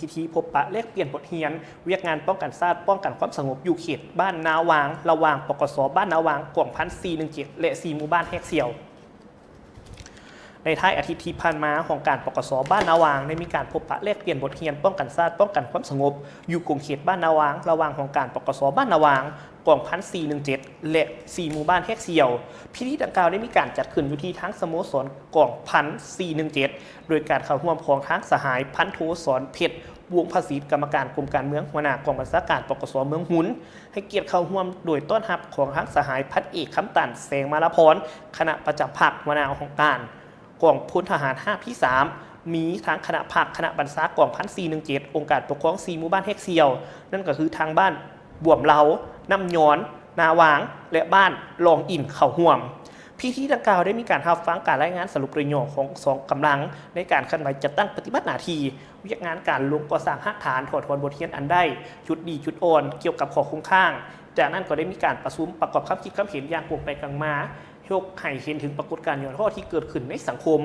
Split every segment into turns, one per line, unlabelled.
พิธีพบปะแลกเปลี่ยนบทเรียนเวียกงานป้องกันชาติป้องกันความสงบอยู่เขตบ้านนาวางระหว่างปกสบ้านนาวางกล่องพัน417และ4หมู่บ้านแฮกเซียวในท้ายอาทิตย์ที่ผ่านมาของการปกสบ้านนาวางได้มีการพบปะแลกเปลี่ยนบทเรียนป้องกันชาติป้องกันความสงบอยู่กลุ่มเขตบ้านนาวางระหว่างของการปกสบ้านนาวางกล่องพัน417และ4หมู่บ้านแฮกเซียวพิธีดังกล่าวได้มีการจัดขึ้นอยู่ที่ทั้งสโมสรกล่องพัน417โดยการเข้าร่วมของทั้งสหายพันโทสอนเพชรวงภาษีกรรมการกรมการเมืองหัวหน้ากองบัญชาการปกสเมืองหุนให้เกียรติเข้าร่วมโดยต้อนรับของทั้งสหายพันเอกคำตันแสงมาลพรคณะประจำภาคหัวหน้าของการกองพลทหาร5ที่3มีทั้งคณะภาคคณะบรรษากองพัน417องค์การปกครอง4หมู่บ้านแฮกเซียวนั่นก็คือทางบ้านบวมเหลาน้ำย้อนนาวางและบ้านลองอินเข่าห่วมพิธีดังกล่าวได้มีการรับฟังการรายงานสรุปประโยชน์ของสองกำลังในการเคลื่อนไหวจัดตั้งปฏิบัติหน้าที่วิจงานการลงก่อสร้างหักฐานถอดถอนบทเรียนอันได้จุดดีจุดอ่อนเกี่ยวกับข้อคงข้างจากนั้นก็ได้มีการประชุมประกอบความคิดความเห็นอย่างกวงไปกลางมายกให้เห็นถึงปรากฏการณ์ย้อนข้อที่เกิดขึ้นในสังคม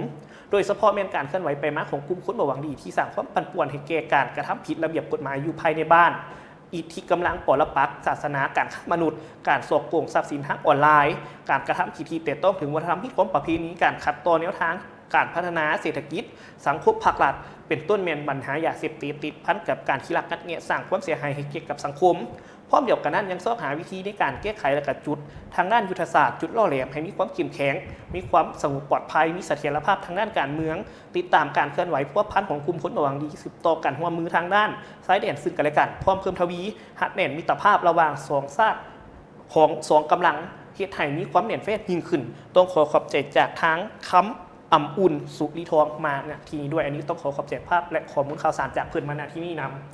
โดยเฉพาะแม้การเคลื่อนไหวไปมาของกลุ่มคนบ่หวังดีที่สร้างความปั่นป่วนให้แก่การกระทำผิดระเบียบกฎหมายอยู่ภายในบ้านอิทธิกำลังปรปักษ์ศาสนาการฆ่ามนุษย์การสอกโกงทรัพย์สินทางออนไลน์การกระทำผิดที่แต่ต้องถึงวัฒนธรรมที่ของประเพณีการขัดต่อแนวทางการพัฒนาเศรษฐกิจสังคมภาครัฐเป็นต้นเมียนปัญหายาเสพติดติดพันกับการที่ลักงัดเงะสร้างความเสียหายให้เกี่ยวกับสังคมพร้อมเดียวกันนั้นยังซอกหาวิธีในการแก้ไขและกระจุดทางด้านยุทธศาสตร์จุดล่อแหลมให้มีความเข้มแข็งมีความสงบปลอดภัยมีเสถียรภาพทางด้านการเมืองติดตามการเคลื่อนไหวพัวพันของกลุ่มคนบ่หวังดีสืบต่อกันร่วมมือทางด้านซ้ายแดนซึ่งกันและกันพร้อมเพิ่มทวีหักแน่นมิตรภาพระหว่างสองชาติของสองกำลังเฮ็ดให้มีความแน่นแฟ้นยิ่งขึ้นต้องขอขอบใจจากทางคำอุ่นสุริทองมาณที่นี้ด้วยอันนี้ต้องขอขอบใจภาพและข้อมูลข่าวสารจากเพื่อนมาณที่นี่นำ